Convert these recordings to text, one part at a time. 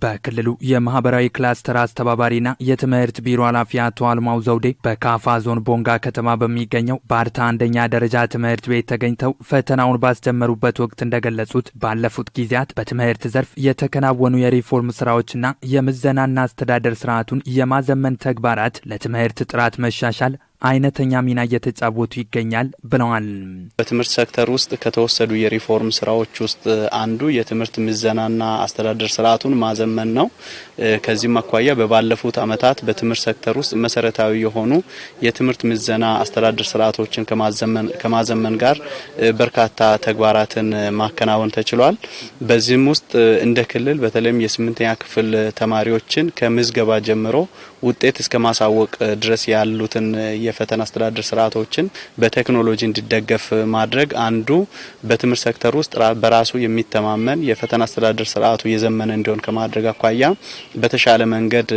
በክልሉ የማህበራዊ ክላስተር አስተባባሪና የትምህርት ቢሮ ኃላፊ አቶ አልማው ዘውዴ በካፋ ዞን ቦንጋ ከተማ በሚገኘው ባርታ አንደኛ ደረጃ ትምህርት ቤት ተገኝተው ፈተናውን ባስጀመሩበት ወቅት እንደገለጹት ባለፉት ጊዜያት በትምህርት ዘርፍ የተከናወኑ የሪፎርም ስራዎችና የምዘናና አስተዳደር ስርዓቱን የማዘመን ተግባራት ለትምህርት ጥራት መሻሻል አይነተኛ ሚና እየተጫወቱ ይገኛል ብለዋል። በትምህርት ሴክተር ውስጥ ከተወሰዱ የሪፎርም ስራዎች ውስጥ አንዱ የትምህርት ምዘናና አስተዳደር ስርዓቱን ማዘመን ነው። ከዚህም አኳያ በባለፉት አመታት በትምህርት ሴክተር ውስጥ መሰረታዊ የሆኑ የትምህርት ምዘና አስተዳደር ስርዓቶችን ከማዘመን ጋር በርካታ ተግባራትን ማከናወን ተችሏል። በዚህም ውስጥ እንደ ክልል በተለይም የ8ኛ ክፍል ተማሪዎችን ከምዝገባ ጀምሮ ውጤት እስከ ማሳወቅ ድረስ ያሉትን የፈተና አስተዳደር ስርዓቶችን በቴክኖሎጂ እንዲደገፍ ማድረግ አንዱ በትምህርት ሴክተር ውስጥ በራሱ የሚተማመን የፈተና አስተዳደር ስርዓቱ የዘመነ እንዲሆን ከማድረግ አኳያ በተሻለ መንገድ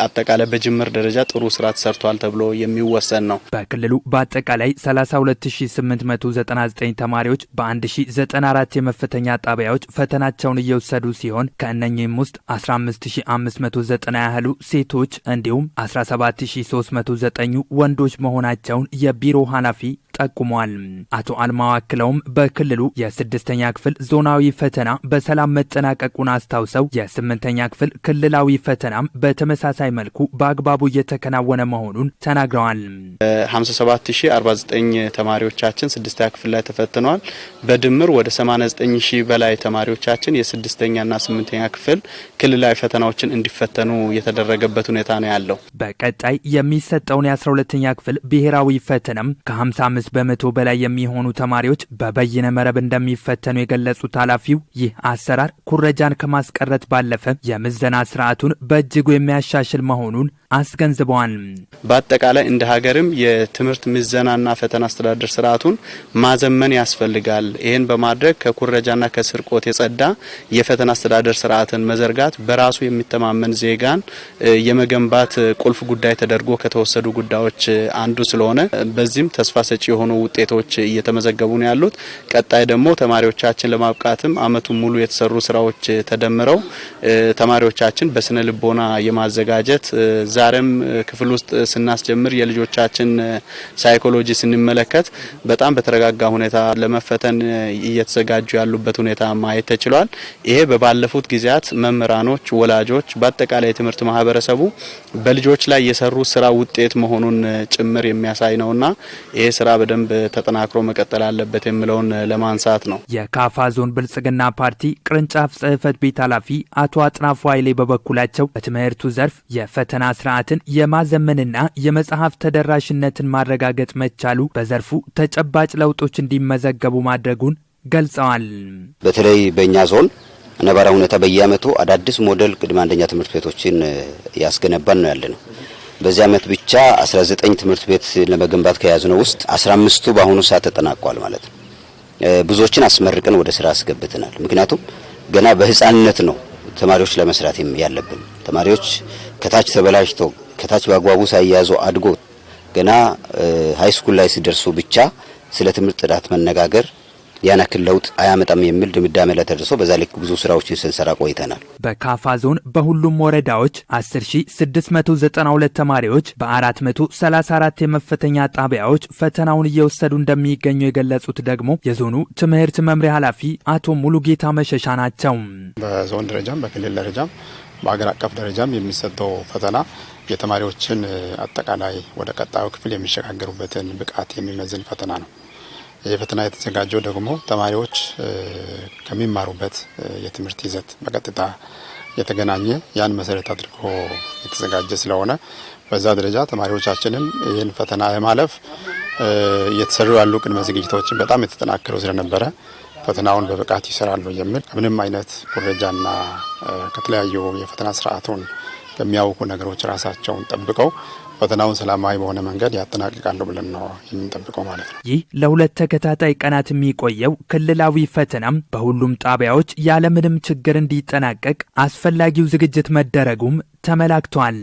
አጠቃላይ በጅምር ደረጃ ጥሩ ስራ ተሰርቷል ተብሎ የሚወሰን ነው። በክልሉ በአጠቃላይ 32899 ተማሪዎች በ1094 የመፈተኛ ጣቢያዎች ፈተናቸውን እየወሰዱ ሲሆን ከእነኚህም ውስጥ 15590 ያህሉ ሴቶች እንዲሁም 17309 ወንዶች መሆናቸውን የቢሮ ኃላፊ ጠቁመዋል። አቶ አልማው አክለውም በክልሉ የ6ኛ ክፍል ዞናዊ ፈተና በሰላም መጠናቀቁን አስታውሰው የ8ኛ ክፍል ክልላዊ ፈተናም በተመሳሳይ መልኩ በአግባቡ እየተከናወነ መሆኑን ተናግረዋል። 57049 ተማሪዎቻችን 6ኛ ክፍል ላይ ተፈትነዋል። በድምር ወደ 89000 በላይ ተማሪዎቻችን የ6ኛና 8ኛ ክፍል ክልላዊ ፈተናዎችን እንዲፈተኑ የተደረገበት ሁኔታ ነው ያለው። በቀጣይ የሚሰጠውን የ12ኛ ክፍል ብሔራዊ ፈተናም ከ55 በመቶ በላይ የሚሆኑ ተማሪዎች በበይነ መረብ እንደሚፈተኑ የገለጹት ኃላፊው ይህ አሰራር ኩረጃን ከማስቀረት ባለፈ የምዘና ስርዓቱን በእጅጉ የሚያሻሽል መሆኑን አስገንዝበዋል። በአጠቃላይ እንደ ሀገርም የትምህርት ምዘናና ፈተና አስተዳደር ስርዓቱን ማዘመን ያስፈልጋል። ይህን በማድረግ ከኩረጃና ከስርቆት የጸዳ የፈተና አስተዳደር ስርዓትን መዘርጋት በራሱ የሚተማመን ዜጋን የመገንባት ቁልፍ ጉዳይ ተደርጎ ከተወሰዱ ጉዳዮች አንዱ ስለሆነ በዚህም ተስፋ ሰጪ የሆኑ ውጤቶች እየተመዘገቡ ነው ያሉት። ቀጣይ ደግሞ ተማሪዎቻችን ለማብቃትም አመቱን ሙሉ የተሰሩ ስራዎች ተደምረው ተማሪዎቻችን በስነ ልቦና የማዘጋጀት ዛሬም ክፍል ውስጥ ስናስጀምር የልጆቻችን ሳይኮሎጂ ስንመለከት በጣም በተረጋጋ ሁኔታ ለመፈተን እየተዘጋጁ ያሉበት ሁኔታ ማየት ተችሏል። ይሄ በባለፉት ጊዜያት መምህራኖች፣ ወላጆች፣ በአጠቃላይ የትምህርት ማህበረሰቡ በልጆች ላይ የሰሩ ስራ ውጤት መሆኑን ጭምር የሚያሳይ ነውና ይሄ ስራ በደንብ ተጠናክሮ መቀጠል አለበት የሚለውን ለማንሳት ነው። የካፋ ዞን ብልጽግና ፓርቲ ቅርንጫፍ ጽህፈት ቤት ኃላፊ አቶ አጥናፉ ኃይሌ በበኩላቸው በትምህርቱ ዘርፍ የፈተና ስርዓትን የማዘመንና የመጽሐፍ ተደራሽነትን ማረጋገጥ መቻሉ በዘርፉ ተጨባጭ ለውጦች እንዲመዘገቡ ማድረጉን ገልጸዋል። በተለይ በእኛ ዞን ነባራዊ ሁኔታ በየአመቱ አዳዲስ ሞዴል ቅድመ አንደኛ ትምህርት ቤቶችን ያስገነባን ነው ያለነው። በዚህ አመት ብቻ 19 ትምህርት ቤት ለመገንባት ከያዝነው ውስጥ 15ቱ በአሁኑ ሰዓት ተጠናቋል ማለት ነው። ብዙዎችን አስመርቀን ወደ ስራ አስገብተናል። ምክንያቱም ገና በህፃንነት ነው ተማሪዎች ለመስራት ያለብን። ተማሪዎች ከታች ተበላሽቶ ከታች በአግባቡ ሳይያዙ አድጎ ገና ሃይ ስኩል ላይ ሲደርሱ ብቻ ስለ ትምህርት ጥራት መነጋገር ያን ያክል ለውጥ አያመጣም የሚል ድምዳሜ ላይ ተደርሶ በዛ ልክ ብዙ ስራዎችን ስንሰራ ቆይተናል። በካፋ ዞን በሁሉም ወረዳዎች 10692 ተማሪዎች በ434 የመፈተኛ ጣቢያዎች ፈተናውን እየወሰዱ እንደሚገኙ የገለጹት ደግሞ የዞኑ ትምህርት መምሪያ ኃላፊ አቶ ሙሉጌታ መሸሻ ናቸው። በዞን ደረጃም በክልል ደረጃም በአገር አቀፍ ደረጃም የሚሰጠው ፈተና የተማሪዎችን አጠቃላይ ወደ ቀጣዩ ክፍል የሚሸጋገሩበትን ብቃት የሚመዝን ፈተና ነው። ይህ ፈተና የተዘጋጀው ደግሞ ተማሪዎች ከሚማሩበት የትምህርት ይዘት በቀጥታ የተገናኘ ያን መሰረት አድርጎ የተዘጋጀ ስለሆነ በዛ ደረጃ ተማሪዎቻችንም ይህን ፈተና ለማለፍ እየተሰሩ ያሉ ቅድመ ዝግጅቶችን በጣም የተጠናከሩ ስለነበረ ፈተናውን በብቃት ይሰራሉ የሚል ምንም አይነት ኩረጃና ከተለያዩ የፈተና ስርዓቱን ከሚያውቁ ነገሮች ራሳቸውን ጠብቀው ፈተናውን ሰላማዊ በሆነ መንገድ ያጠናቅቃሉ ብለን ነው የምንጠብቀው ማለት ነው። ይህ ለሁለት ተከታታይ ቀናት የሚቆየው ክልላዊ ፈተናም በሁሉም ጣቢያዎች ያለምንም ችግር እንዲጠናቀቅ አስፈላጊው ዝግጅት መደረጉም ተመላክቷል።